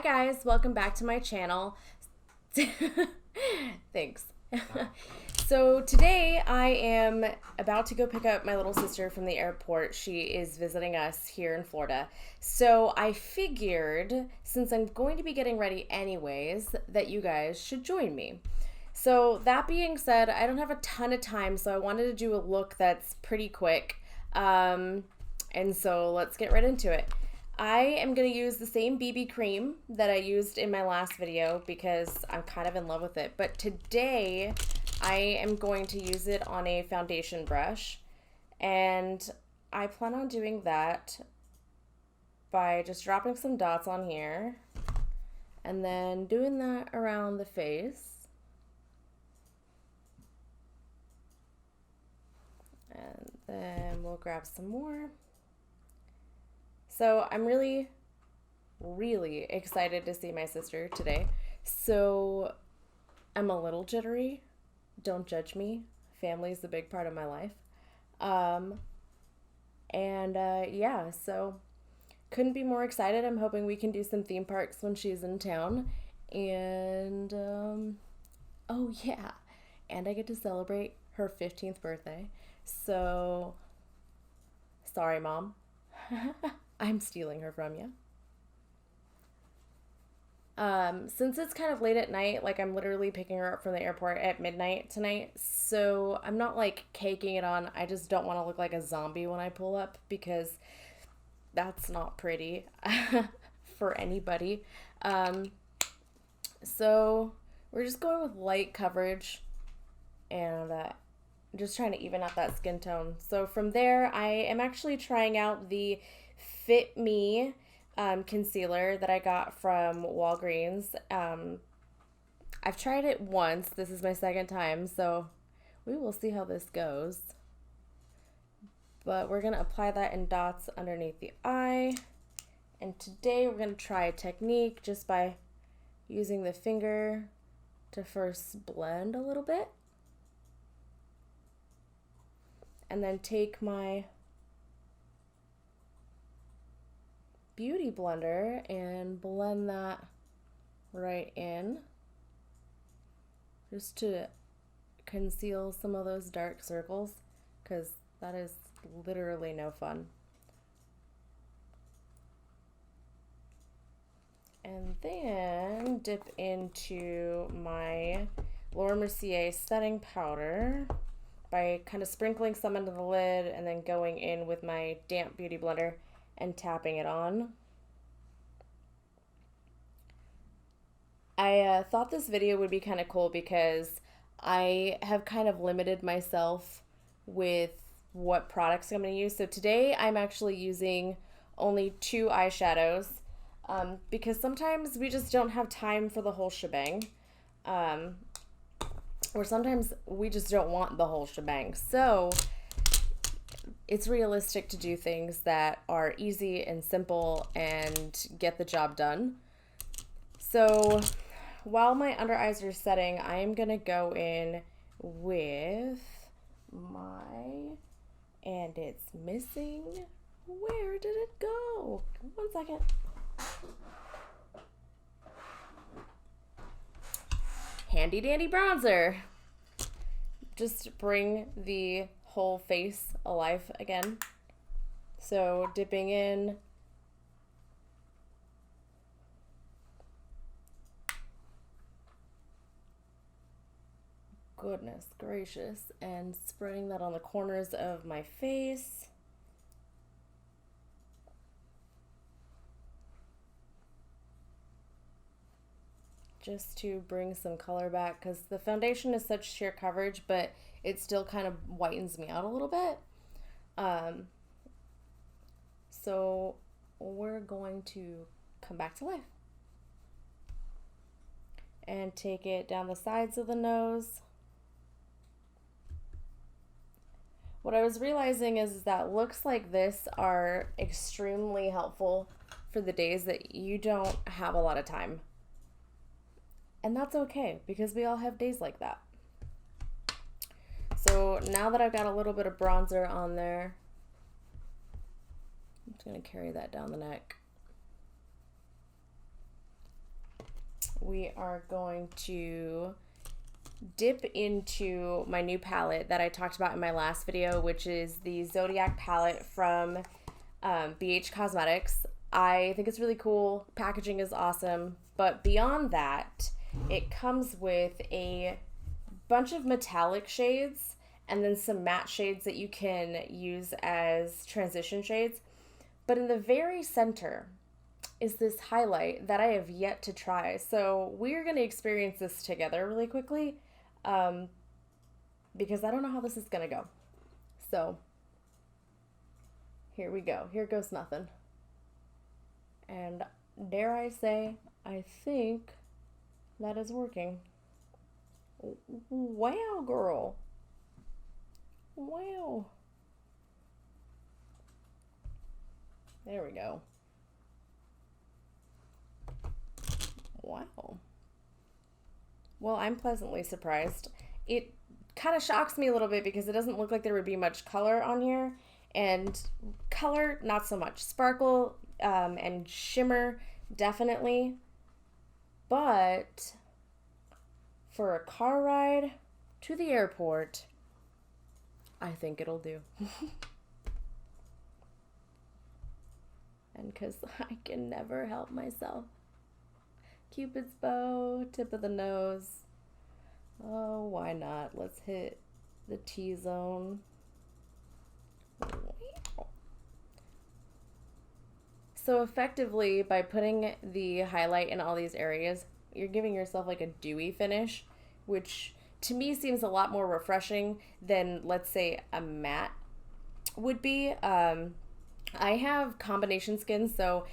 guys, welcome back to my channel. Thanks. So today I am about to go pick up my little sister from the airport. She is visiting us here in Florida. So I figured, since I'm going to be getting ready anyways, that you guys should join me. So that being said, I don't have a ton of time, so I wanted to do a look that's pretty quick. And so let's get right into it. I am going to use the same BB cream that I used in my last video because I'm kind of in love with it. But today I am going to use it on a foundation brush. And I plan on doing that by just dropping some dots on here and then doing that around the face. And then we'll grab some more. So I'm really excited to see my sister today. So I'm a little jittery. Don't judge me. Family's a big part of my life. Yeah, so couldn't be more excited. I'm hoping we can do some theme parks when she's in town. And, oh yeah, and I get to celebrate her 15th birthday. So, sorry, Mom. I'm stealing her from you. Since it's kind of late at night, like I'm literally picking her up from the airport at midnight tonight, so I'm not like caking it on. I just don't want to look like a zombie when I pull up because that's not pretty for anybody. So we're just going with light coverage and just trying to even out that skin tone. So from there, I am actually trying out the Fit Me concealer that I got from Walgreens. I've tried it once. This is my second time, so we will see how this goes. But we're going to apply that in dots underneath the eye. And today we're going to try a technique just by using the finger to first blend a little bit. And then take my beauty blender and blend that right in just to conceal some of those dark circles because that is literally no fun. And then dip into my Laura Mercier setting powder by kind of sprinkling some into the lid and then going in with my damp beauty blender and tapping it on. I thought this video would be kind of cool because I have kind of limited myself with what products I'm going to use. So today I'm actually using only 2 eyeshadows because sometimes we just don't have time for the whole shebang. Or sometimes we just don't want the whole shebang. So it's realistic to do things that are easy and simple and get the job done. So while my under eyes are setting, I am going to go in with my, and it's missing. Where did it go? 1 second. Handy dandy bronzer. Just bring the whole face alive again. So dipping in. Goodness gracious. And spreading that on the corners of my face. Just to bring some color back because the foundation is such sheer coverage, but it still kind of whitens me out a little bit. So we're going to come back to life and take it down the sides of the nose. What I was realizing is that looks like this are extremely helpful for the days that you don't have a lot of time. And that's okay, because we all have days like that. So now that I've got a little bit of bronzer on there, I'm just going to carry that down the neck. we are going to dip into my new palette that I talked about in my last video, which is the Zodiac palette from BH Cosmetics. I think it's really cool. Packaging is awesome. But beyond that, it comes with a bunch of metallic shades and then some matte shades that you can use as transition shades. But in the very center is this highlight that I have yet to try. So we're going to experience this together really quickly because I don't know how this is going to go. So here we go. Here goes nothing. And dare I say, I think that is working. Wow, girl. Wow. There we go. Wow. Well, I'm pleasantly surprised. It kind of shocks me a little bit because it doesn't look like there would be much color on here. And color, not so much. Sparkle and shimmer, definitely. But for a car ride to the airport, I think it'll do. And because I can never help myself. Cupid's bow, tip of the nose. Oh, why not? Let's hit the T-zone. So effectively, by putting the highlight in all these areas, you're giving yourself like a dewy finish, which to me seems a lot more refreshing than, let's say, a matte would be. I have combination skin, so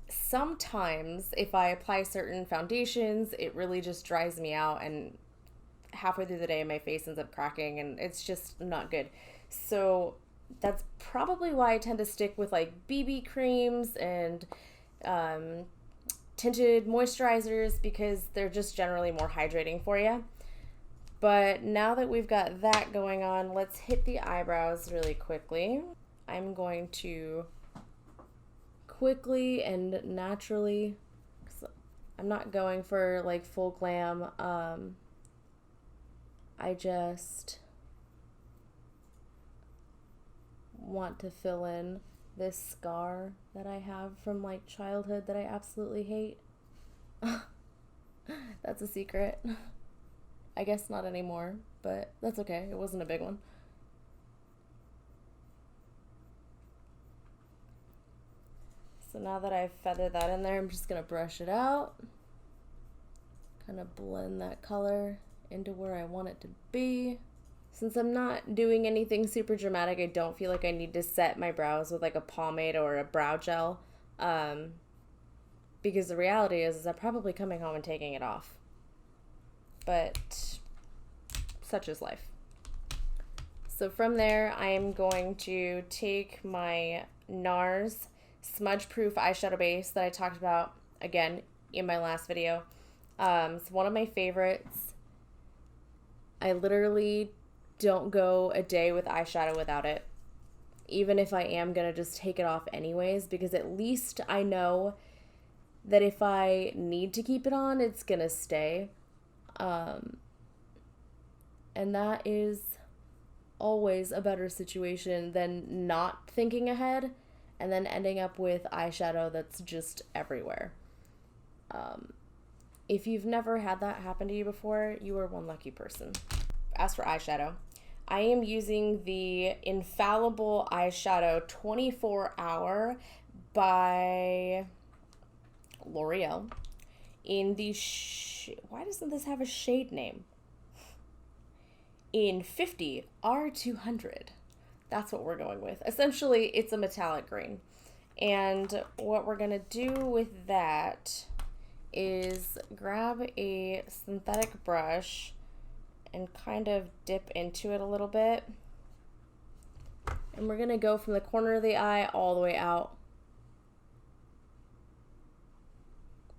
sometimes if I apply certain foundations, it really just dries me out, and halfway through the day my face ends up cracking, and it's just not good. So that's probably why I tend to stick with like BB creams and tinted moisturizers, because they're just generally more hydrating for you. But now that we've got that going on, let's hit the eyebrows really quickly. I'm going to quickly and naturally, 'cause I'm not going for like full glam. I just want to fill in this scar that I have from like childhood that I absolutely hate. That's a secret. I guess not anymore, but that's okay. It wasn't a big one. So now that I've feathered that in there, I'm just gonna brush it out. Kind of blend that color into where I want it to be. Since I'm not doing anything super dramatic, I don't feel like I need to set my brows with like a pomade or a brow gel. Because the reality is I'm probably coming home and taking it off. But such is life. So from there, I am going to take my NARS smudge proof eyeshadow base that I talked about again in my last video. It's one of my favorites. I literally don't go a day with eyeshadow without it, even if I am gonna just take it off anyways, because at least I know that if I need to keep it on, it's gonna stay. And that is always a better situation than not thinking ahead and then ending up with eyeshadow that's just everywhere. If you've never had that happen to you before, you are one lucky person. As for eyeshadow, I am using the Infallible Eyeshadow 24 Hour by L'Oreal in the why doesn't this have a shade name? In 50 R200. That's what we're going with. Essentially, it's a metallic green. And what we're gonna do with that is grab a synthetic brush and kind of dip into it a little bit. And we're gonna go from the corner of the eye all the way out.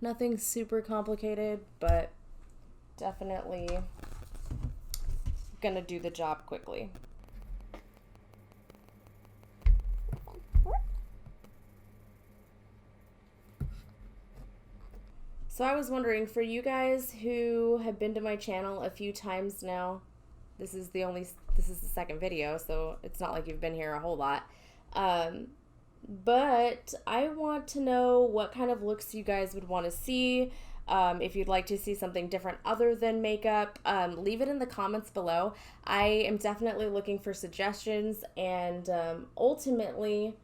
Nothing super complicated, but definitely gonna do the job quickly. So I was wondering, for you guys who have been to my channel a few times now, this is the second video, so it's not like you've been here a whole lot. But I want to know what kind of looks you guys would want to see. If you'd like to see something different other than makeup, leave it in the comments below. I am definitely looking for suggestions, and ultimately,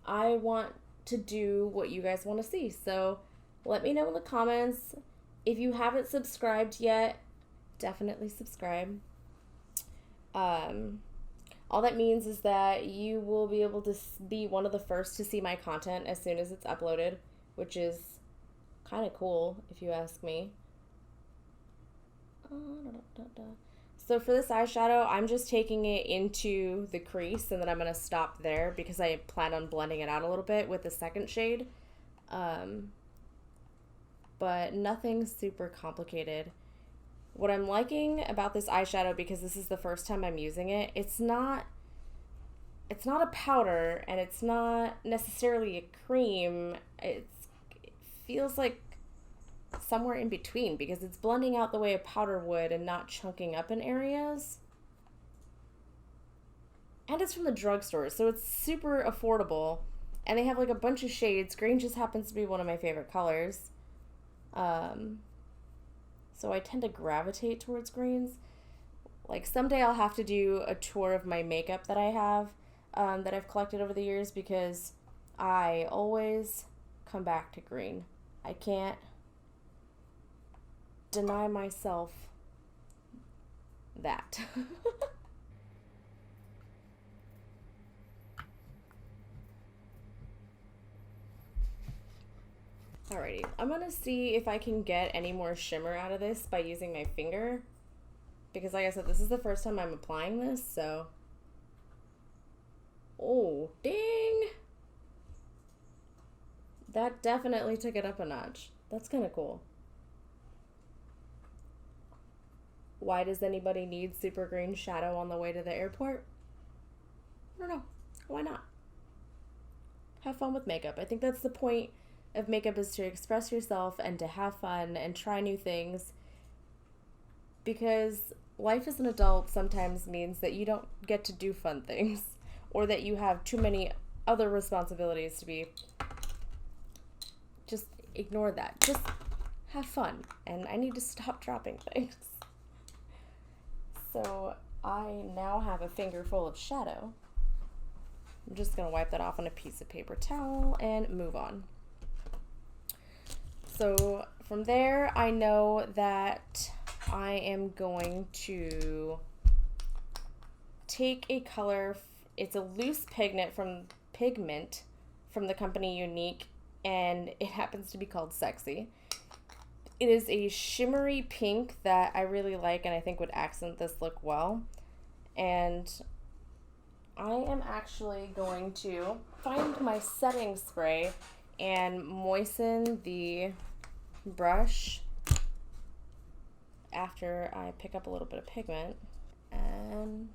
I want to do what you guys want to see. So let me know in the comments. If you haven't subscribed yet, definitely subscribe. All that means is that you will be able to be one of the first to see my content as soon as it's uploaded, which is kind of cool if you ask me. So for this eyeshadow, I'm just taking it into the crease, and then I'm going to stop there because I plan on blending it out a little bit with the second shade. But nothing super complicated. What I'm liking about this eyeshadow, because this is the first time I'm using it, it's not a powder, and it's not necessarily a cream. It feels like somewhere in between, because it's blending out the way a powder would and not chunking up in areas. And it's from the drugstore, so it's super affordable. And they have like a bunch of shades. Green just happens to be one of my favorite colors. So I tend to gravitate towards greens. Like someday I'll have to do a tour of my makeup that I have, that I've collected over the years, because I always come back to green. I can't deny myself that. Alrighty, I'm gonna see if I can get any more shimmer out of this by using my finger, because like I said, this is the first time I'm applying this, so. Oh, ding! That definitely took it up a notch. That's kind of cool. Why does anybody need super green shadow on the way to the airport? I don't know. Why not? Have fun with makeup. I think that's the point of makeup, is to express yourself and to have fun and try new things, because life as an adult sometimes means that you don't get to do fun things, or that you have too many other responsibilities to be. Just ignore that. Just have fun. And I need to stop dropping things. So I now have a finger full of shadow. I'm just going to wipe that off on a piece of paper towel and move on. So from there, I know that I am going to take a color. It's a loose pigment from the company Younique, and it happens to be called Sexy. It is a shimmery pink that I really like, and I think would accent this look well. And I am actually going to find my setting spray and moisten the brush after I pick up a little bit of pigment, and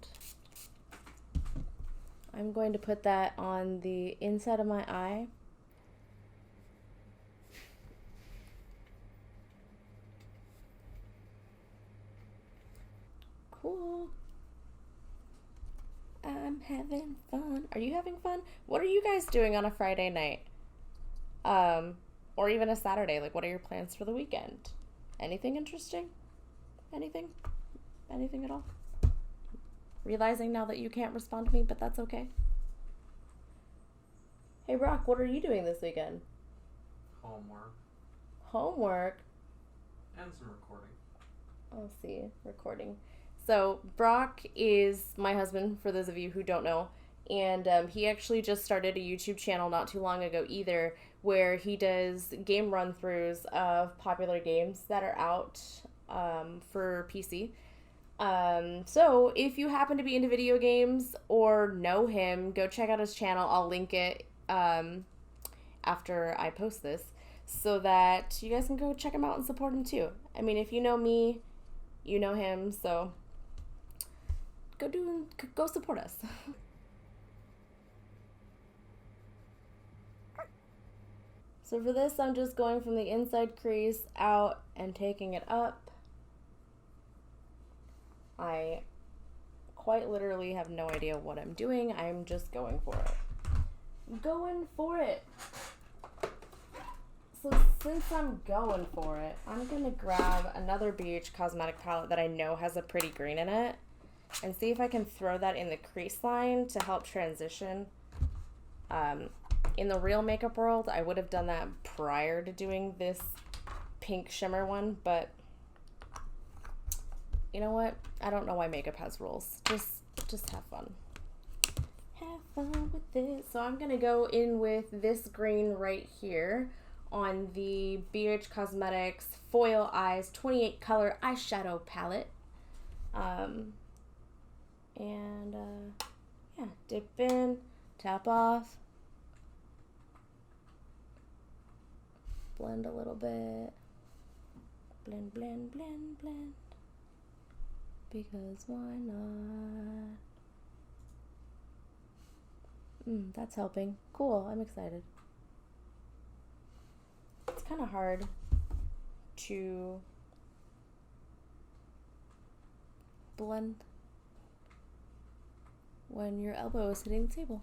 I'm going to put that on the inside of my eye. Cool. I'm having fun. Are you having fun? What are you guys doing on a Friday night? Or even a Saturday? Like, what are your plans for the weekend? Anything interesting? Anything? Anything at all? Realizing now that you can't respond to me, but that's okay. Hey, Brock, what are you doing this weekend? Homework. Homework? And some recording. I'll see. Recording. So, Brock is my husband, for those of you who don't know. And he actually just started a YouTube channel not too long ago either, where he does game run-throughs of popular games that are out for PC. So if you happen to be into video games or know him, go check out his channel. I'll link it after I post this, so that you guys can go check him out and support him too. I mean, if you know me, you know him, so go support us. So for this, I'm just going from the inside crease out and taking it up. I quite literally have no idea what I'm doing. I'm just going for it. Going for it. So since I'm going for it, I'm going to grab another BH Cosmetic palette that I know has a pretty green in it and see if I can throw that in the crease line to help transition. In the real makeup world, I would have done that prior to doing this pink shimmer one, but you know what? I don't know why makeup has rules. Just have fun. Have fun with this. So I'm gonna go in with this green right here on the BH Cosmetics Foil Eyes 28 color eyeshadow palette. Yeah, dip in, tap off, blend a little bit, blend, blend, blend, blend, because why not? That's helping. Cool, I'm excited. It's kind of hard to blend when your elbow is hitting the table.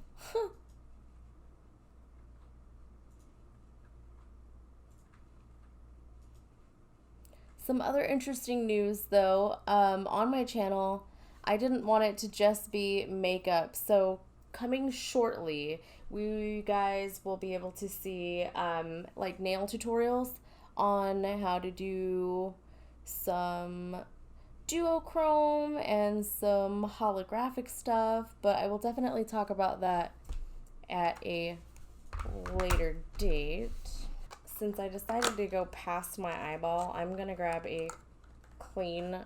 Some other interesting news though, on my channel, I didn't want it to just be makeup. So coming shortly, you guys will be able to see like nail tutorials on how to do some duochrome and some holographic stuff, but I will definitely talk about that at a later date. Since I decided to go past my eyeball, I'm gonna grab a clean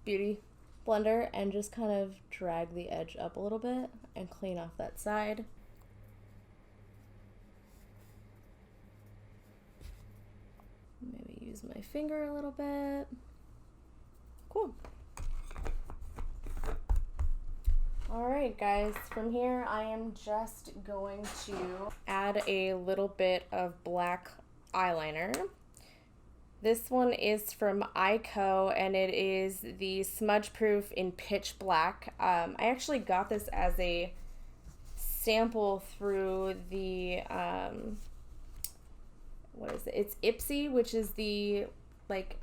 beauty blender and just kind of drag the edge up a little bit and clean off that side. Maybe use my finger a little bit. Cool. Alright guys, from here I am just going to add a little bit of black eyeliner. This one is from Eyeko and it is the smudge proof in pitch black. I actually got this as a sample through the, what is it? It's Ipsy, which is the like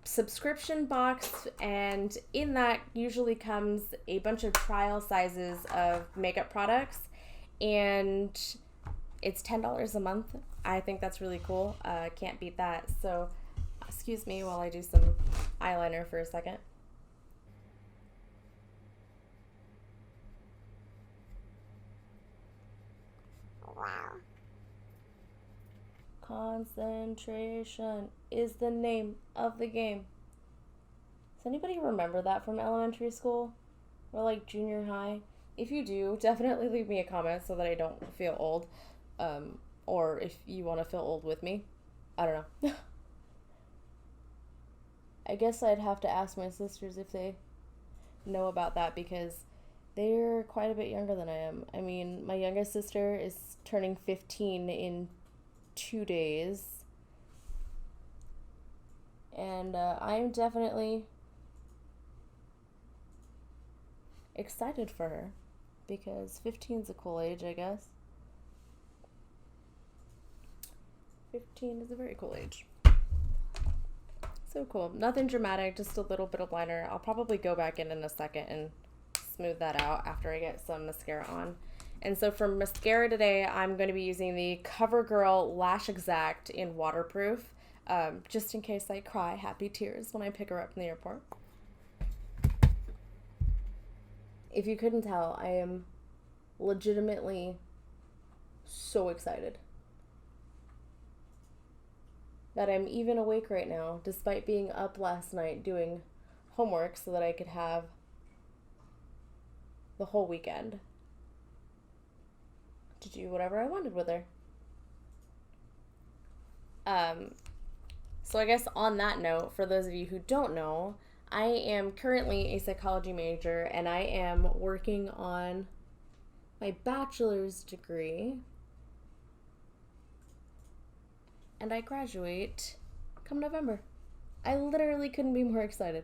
subscription box, and in that usually comes a bunch of trial sizes of makeup products, and it's $10 a month. I think that's really cool. Can't beat that. So excuse me while I do some eyeliner for a second. Wow. Concentration is the name of the game. Does anybody remember that from elementary school or like junior high? If you do, definitely leave me a comment so that I don't feel old, or if you want to feel old with me. I don't know. I guess I'd have to ask my sisters if they know about that because they're quite a bit younger than I am. I mean, my youngest sister is turning 15 in 2 days, and I'm definitely excited for her because 15 is a cool age, I guess. 15 is a very cool age. So cool. Nothing dramatic, just a little bit of liner. I'll probably go back in a second and smooth that out after I get some mascara on. And so for mascara today, I'm going to be using the CoverGirl Lash Exact in waterproof, just in case I cry happy tears when I pick her up from the airport. If you couldn't tell, I am legitimately so excited that I'm even awake right now, despite being up last night doing homework so that I could have the whole weekend to do whatever I wanted with her. So I guess on that note, for those of you who don't know, I am currently a psychology major and I am working on my bachelor's degree. and I graduate come November. I literally couldn't be more excited.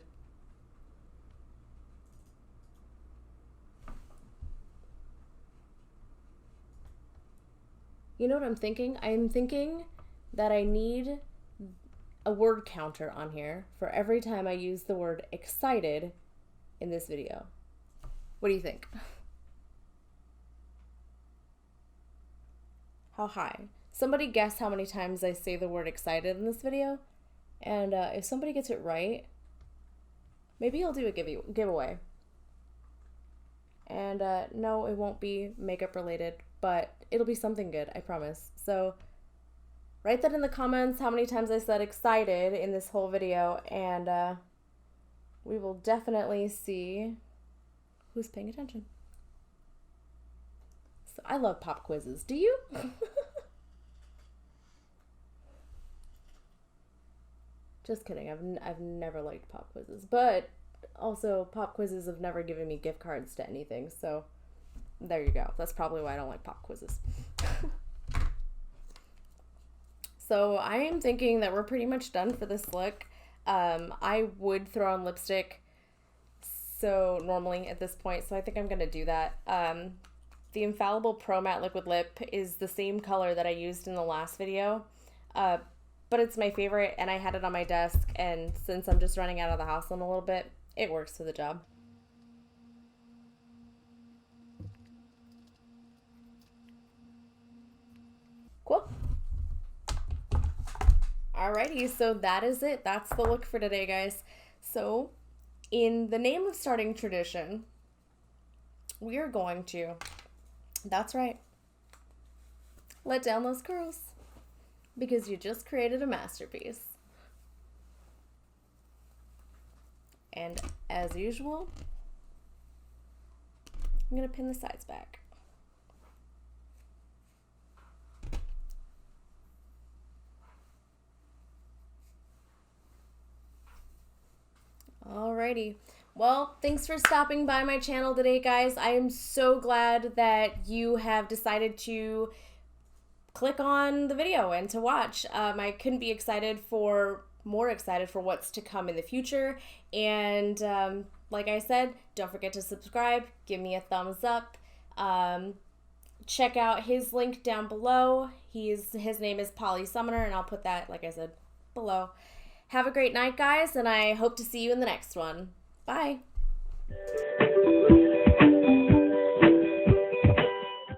You know what I'm thinking? I'm thinking that I need a word counter on here for every time I use the word excited in this video. What do you think? How high? Somebody guess how many times I say the word excited in this video. And if somebody gets it right, maybe I'll do a giveaway. And no, it won't be makeup related, but it'll be something good, I promise. So write that in the comments how many times I said excited in this whole video, and we will definitely see who's paying attention. So I love pop quizzes. Do you? Just kidding. I've never liked pop quizzes, but also pop quizzes have never given me gift cards to anything. So there you go. That's probably why I don't like pop quizzes. So I am thinking that we're pretty much done for this look. I would throw on lipstick so normally at this point, so I think I'm gonna do that. The Infallible Pro Matte Liquid Lip is the same color that I used in the last video, but it's my favorite, and I had it on my desk, and since I'm just running out of the house in a little bit, it works for the job. Cool. Alrighty, so that is it. That's the look for today, guys. So, in the name of starting tradition, we are going to, that's right, let down those curls, because you just created a masterpiece. And as usual, I'm going to pin the sides back. Alrighty. Well, thanks for stopping by my channel today, guys. I am so glad that you have decided to click on the video and to watch. I couldn't be more excited for what's to come in the future. And like I said, don't forget to subscribe, give me a thumbs up. Check out his link down below. His name is Polly Summoner, and I'll put that, like I said, below. Have a great night, guys, and I hope to see you in the next one. Bye.